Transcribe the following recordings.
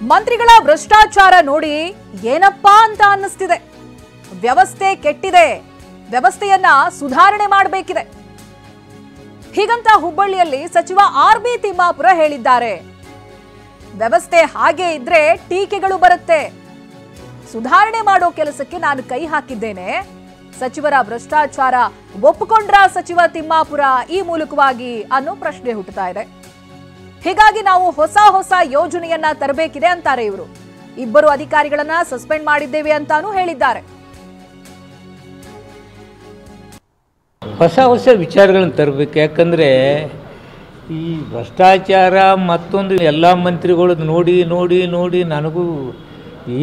ಮಂತ್ರಿಗಳ ಭ್ರಷ್ಟಾಚಾರ ನೋಡಿ ಏನಪ್ಪಾ ಅಂತ ಅನ್ನಿಸ್ತಿದೆ. ವ್ಯವಸ್ಥೆ ಕೆಟ್ಟಿದೆ, ವ್ಯವಸ್ಥೆಯನ್ನ ಸುಧಾರಣೆ ಮಾಡಬೇಕಿದೆ. ಹೀಗಂತ ಹುಬ್ಬಳ್ಳಿಯಲ್ಲಿ ಸಚಿವ ಆರ್.ಬಿ. ತಿಮ್ಮಾಪುರ ಹೇಳಿದ್ದಾರೆ. ವ್ಯವಸ್ಥೆ ಹಾಗೆ ಇದ್ರೆ ಟೀಕೆಗಳು ಬರುತ್ತೆ. ಸುಧಾರಣೆ ಮಾಡೋ ಕೆಲಸಕ್ಕೆ ನಾನು ಕೈ ಹಾಕಿದ್ದೇನೆ. ಸಚಿವರ ಭ್ರಷ್ಟಾಚಾರ ಒಪ್ಪಿಕೊಂಡ್ರ ಸಚಿವ ತಿಮ್ಮಾಪುರ ಈ ಮೂಲಕವಾಗಿ ಅನ್ನೋ ಪ್ರಶ್ನೆ ಹುಟ್ಟುತ್ತಾ ಇದೆ. ಹೀಗಾಗಿ ನಾವು ಹೊಸ ಯೋಜನೆಯನ್ನ ತರಬೇಕಿದೆ ಅಂತಾರೆ ಇವರು. ಇಬ್ಬರು ಅಧಿಕಾರಿಗಳನ್ನ ಸಸ್ಪೆಂಡ್ ಮಾಡಿದ್ದೇವೆ ಅಂತಾನೂ ಹೇಳಿದ್ದಾರೆ. ಹೊಸ ವಿಚಾರಗಳನ್ನು ತರಬೇಕು. ಯಾಕಂದರೆ ಈ ಭ್ರಷ್ಟಾಚಾರ ಮತ್ತೊಂದು ಎಲ್ಲ ಮಂತ್ರಿಗಳು ನೋಡಿ ನೋಡಿ ನೋಡಿ ನನಗೂ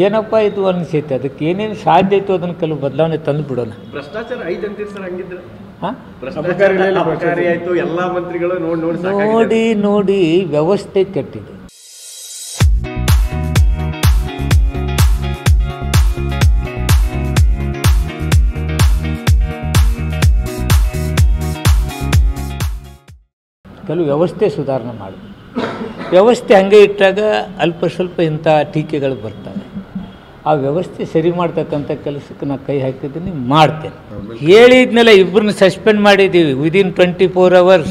ಏನಪ್ಪ ಇದು ಅನಿಸೈತೆ. ಅದಕ್ಕೆ ಏನೇನು ಸಾಧ್ಯ ಇತ್ತು ಅದನ್ನು ಕೆಲವು ಬದಲಾವಣೆ ತಂದು ಬಿಡೋಣ. ಭ್ರಷ್ಟಾಚಾರ ಐತೆ ಅಂತೀರಿ ಸರ್? ಹಂಗಿದ್ರೆ ಅಬಕಾರಿ ಆಯ್ತು, ಎಲ್ಲ ಮಂತ್ರಿಗಳು ನೋಡಿ ನೋಡಿ ವ್ಯವಸ್ಥೆ ಕೆಟ್ಟಿದೆ. ಕೆಲವು ವ್ಯವಸ್ಥೆ ಸುಧಾರಣೆ ಮಾಡಿ, ವ್ಯವಸ್ಥೆ ಹಂಗೆ ಇಟ್ಟಾಗ ಅಲ್ಪ ಸ್ವಲ್ಪ ಇಂಥ ಟೀಕೆಗಳು ಬರ್ತವೆ. ಆ ವ್ಯವಸ್ಥೆ ಸರಿ ಮಾಡ್ತಕ್ಕಂಥ ಕೆಲಸಕ್ಕೆ ನಾನು ಕೈ ಹಾಕಿದ್ದೀನಿ, ಮಾಡ್ತೇನೆ. ಹೇಳಿದ್ಮೇಲೆ ಇಬ್ಬರನ್ನ ಸಸ್ಪೆಂಡ್ ಮಾಡಿದ್ದೀವಿ. ವಿದಿನ್ 24 hours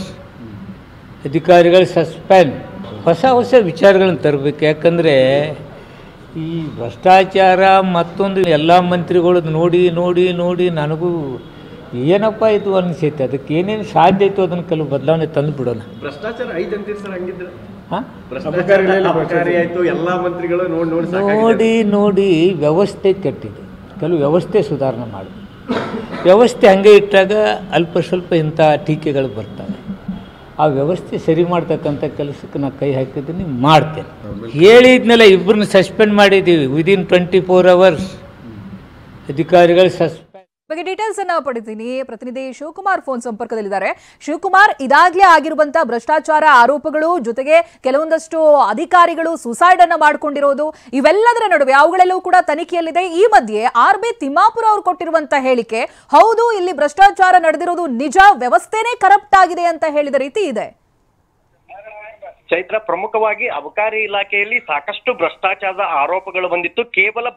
ಅಧಿಕಾರಿಗಳು ಸಸ್ಪೆಂಡ್. ಹೊಸ ವಿಚಾರಗಳನ್ನು ತರಬೇಕು. ಯಾಕಂದರೆ ಈ ಭ್ರಷ್ಟಾಚಾರ ಮತ್ತೊಂದು ಎಲ್ಲ ಮಂತ್ರಿಗಳು ನೋಡಿ ನೋಡಿ ನೋಡಿ ನನಗೂ ಏನಪ್ಪ ಇದು ಅನಿಸೈತೆ. ಅದಕ್ಕೆ ಏನೇನು ಸಾಧ್ಯ ಇತ್ತು ಅದನ್ನು ಕೆಲವು ಬದಲಾವಣೆ ತಂದು ಬಿಡೋಣ. ಭ್ರಷ್ಟಾಚಾರ ಐತೆ ಅಂತೀರಿ ಸರ್? ಹಂಗಿದ್ರೆ ಅಬಕಾರಿ ಆಯ್ತು, ಎಲ್ಲ ಮಂತ್ರಿಗಳು ನೋಡಿ ನೋಡಿ ವ್ಯವಸ್ಥೆ ಕೆಟ್ಟಿದೆ. ಕೆಲವು ವ್ಯವಸ್ಥೆ ಸುಧಾರಣೆ ಮಾಡಿ, ವ್ಯವಸ್ಥೆ ಹಂಗೆ ಇಟ್ಟಾಗ ಅಲ್ಪ ಸ್ವಲ್ಪ ಇಂಥ ಟೀಕೆಗಳು ಬರ್ತವೆ. ಆ ವ್ಯವಸ್ಥೆ ಸರಿ ಮಾಡ್ತಕ್ಕಂಥ ಕೆಲಸಕ್ಕೆ ನಾನು ಕೈ ಹಾಕಿದ್ದೀನಿ, ಮಾಡ್ತೇನೆ. ಹೇಳಿದ್ಮೇಲೆ ಇಬ್ಬರನ್ನ ಸಸ್ಪೆಂಡ್ ಮಾಡಿದ್ದೀವಿ. ವಿದಿನ್ 24 hours ಅಧಿಕಾರಿಗಳು ಸಸ್ಪೆಂಡ್. ಬಗ್ಗೆ ಡೀಟೇಲ್ಸ್ ಅನ್ನ ಪಡಿತೀನಿ. ಪ್ರತಿನಿಧಿ ಶಿವಕುಮಾರ್ ಫೋನ್ ಸಂಪರ್ಕದಲ್ಲಿದ್ದಾರೆ. ಶಿವಕುಮಾರ್, ಇದಾಗ್ಲೇ ಆಗಿರುವಂತಹ ಭ್ರಷ್ಟಾಚಾರ ಆರೋಪಗಳು ಜೊತೆಗೆ ಕೆಲವೊಂದಷ್ಟು ಅಧಿಕಾರಿಗಳು ಸುಸೈಡ್ ಅನ್ನ ಮಾಡ್ಕೊಂಡಿರೋದು, ಇವೆಲ್ಲದರ ನಡುವೆ ಅವುಗಳೆಲ್ಲವೂ ಕೂಡ ತನಿಖೆಯಲ್ಲಿದೆ. ಈ ಮಧ್ಯೆ ಆರ್.ಬಿ. ತಿಮ್ಮಾಪುರ ಅವರು ಕೊಟ್ಟಿರುವಂತಹ ಹೇಳಿಕೆ, ಹೌದು ಇಲ್ಲಿ ಭ್ರಷ್ಟಾಚಾರ ನಡೆದಿರೋದು ನಿಜ, ವ್ಯವಸ್ಥೆನೇ ಕರಪ್ಟ್ ಆಗಿದೆ ಅಂತ ಹೇಳಿದ ರೀತಿ ಇದೆ. ಚೈತ್ರ, ಪ್ರಮುಖವಾಗಿ ಅಬಕಾರಿ ಇಲಾಖೆಯಲ್ಲಿ ಸಾಕಷ್ಟು ಭ್ರಷ್ಟಾಚಾರದ ಆರೋಪಗಳು ಬಂದಿತ್ತು. ಕೇವಲ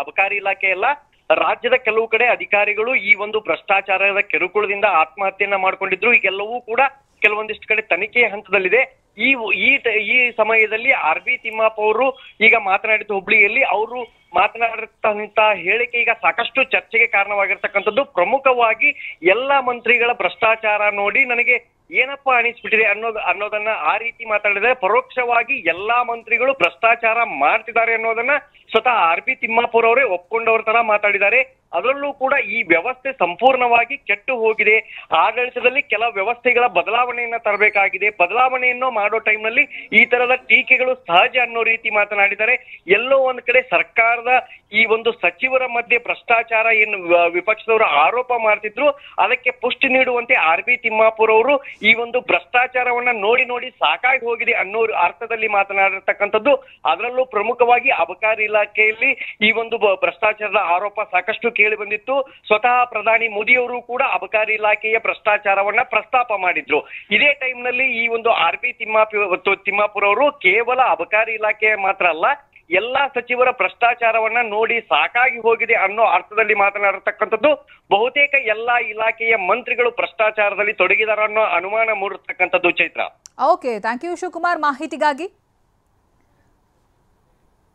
ಅಬಕಾರಿ ಇಲಾಖೆ ಅಲ್ಲ, ರಾಜ್ಯದ ಕೆಲವು ಕಡೆ ಅಧಿಕಾರಿಗಳು ಈ ಒಂದು ಭ್ರಷ್ಟಾಚಾರದ ಕಿರುಕುಳದಿಂದ ಆತ್ಮಹತ್ಯೆಯನ್ನ ಮಾಡ್ಕೊಂಡಿದ್ರು. ಈಗೆಲ್ಲವೂ ಕೂಡ ಕೆಲವೊಂದಿಷ್ಟು ಕಡೆ ತನಿಖೆ ಹಂತದಲ್ಲಿದೆ. ಈ ಸಮಯದಲ್ಲಿ ಆರ್.ಬಿ. ತಿಮ್ಮಾಪುರ ಅವರು ಈಗ ಮಾತನಾಡಿದ್ದು ಹುಬ್ಳಿಯಲ್ಲಿ. ಅವರು ಮಾತನಾಡಿರ್ತಂತ ಹೇಳಿಕೆ ಈಗ ಸಾಕಷ್ಟು ಚರ್ಚೆಗೆ ಕಾರಣವಾಗಿರ್ತಕ್ಕಂಥದ್ದು. ಪ್ರಮುಖವಾಗಿ ಎಲ್ಲಾ ಮಂತ್ರಿಗಳ ಭ್ರಷ್ಟಾಚಾರ ನೋಡಿ ನನಗೆ ಏನಪ್ಪ ಅನಿಸ್ಬಿಟ್ಟಿದೆ ಅನ್ನೋದನ್ನ ಆ ರೀತಿ ಮಾತಾಡಿದರೆ, ಪರೋಕ್ಷವಾಗಿ ಎಲ್ಲಾ ಮಂತ್ರಿಗಳು ಭ್ರಷ್ಟಾಚಾರ ಮಾಡ್ತಿದ್ದಾರೆ ಅನ್ನೋದನ್ನ ಸ್ವತಃ ಆರ್.ಬಿ. ತಿಮ್ಮಾಪುರ ಅವರೇ ಒಪ್ಕೊಂಡವ್ರ ತರ ಮಾತಾಡಿದ್ದಾರೆ. ಅದರಲ್ಲೂ ಕೂಡ ಈ ವ್ಯವಸ್ಥೆ ಸಂಪೂರ್ಣವಾಗಿ ಕೆಟ್ಟು ಹೋಗಿದೆ. ಆಡಳಿತದಲ್ಲಿ ಕೆಲ ವ್ಯವಸ್ಥೆಗಳ ಬದಲಾವಣೆಯನ್ನ ತರಬೇಕಾಗಿದೆ. ಬದಲಾವಣೆಯನ್ನು ಮಾಡೋ ಟೈಮ್ನಲ್ಲಿ ಈ ತರದ ಟೀಕೆಗಳು ಸಹಜ ಅನ್ನೋ ರೀತಿ ಮಾತನಾಡಿದ್ದಾರೆ. ಎಲ್ಲೋ ಒಂದ್ ಕಡೆ ಸರ್ಕಾರದ ಈ ಒಂದು ಸಚಿವರ ಮಧ್ಯೆ ಭ್ರಷ್ಟಾಚಾರ ಏನು ವಿಪಕ್ಷದವರು ಆರೋಪ ಮಾಡ್ತಿದ್ರು, ಅದಕ್ಕೆ ಪುಷ್ಟಿ ನೀಡುವಂತೆ ಆರ್.ಬಿ. ತಿಮ್ಮಾಪುರ ಅವರು ಈ ಒಂದು ಭ್ರಷ್ಟಾಚಾರವನ್ನ ನೋಡಿ ನೋಡಿ ಸಾಕಾಗಿ ಹೋಗಿದೆ ಅನ್ನೋ ಅರ್ಥದಲ್ಲಿ ಮಾತನಾಡಿರ್ತಕ್ಕಂಥದ್ದು. ಅದರಲ್ಲೂ ಪ್ರಮುಖವಾಗಿ ಅಬಕಾರಿ ಇಲಾಖೆಯಲ್ಲಿ ಈ ಒಂದು ಭ್ರಷ್ಟಾಚಾರದ ಆರೋಪ ಸಾಕಷ್ಟು ಕೇಳಿ ಬಂದಿತ್ತು. ಸ್ವತಃ ಪ್ರಧಾನಿ ಮೋದಿಯವರು ಕೂಡ ಅಬಕಾರಿ ಇಲಾಖೆಯ ಭ್ರಷ್ಟಾಚಾರವನ್ನ ಪ್ರಸ್ತಾಪ ಮಾಡಿದ್ರು. ಇದೇ ಟೈಮ್ ನಲ್ಲಿ ಈ ಒಂದು ಆರ್.ಬಿ. ತಿಮ್ಮಾಪುರ ಅವರು ಕೇವಲ ಅಬಕಾರಿ ಇಲಾಖೆ ಮಾತ್ರ ಅಲ್ಲ, ಎಲ್ಲಾ ಸಚಿವರ ಭ್ರಷ್ಟಾಚಾರವನ್ನ ನೋಡಿ ಸಾಕಾಗಿ ಹೋಗಿದೆ ಅನ್ನೋ ಅರ್ಥದಲ್ಲಿ ಮಾತನಾಡಿರ್ತಕ್ಕಂಥದ್ದು. ಬಹುತೇಕ ಎಲ್ಲಾ ಇಲಾಖೆಯ ಮಂತ್ರಿಗಳು ಭ್ರಷ್ಟಾಚಾರದಲ್ಲಿ ತೊಡಗಿದಾರ ಅನ್ನೋ ಅನುಮಾನ ಮೂಡಿರ್ತಕ್ಕಂಥದ್ದು. Chaitra, okay, thank you Shivakumar ಮಾಹಿತಿಗಾಗಿ.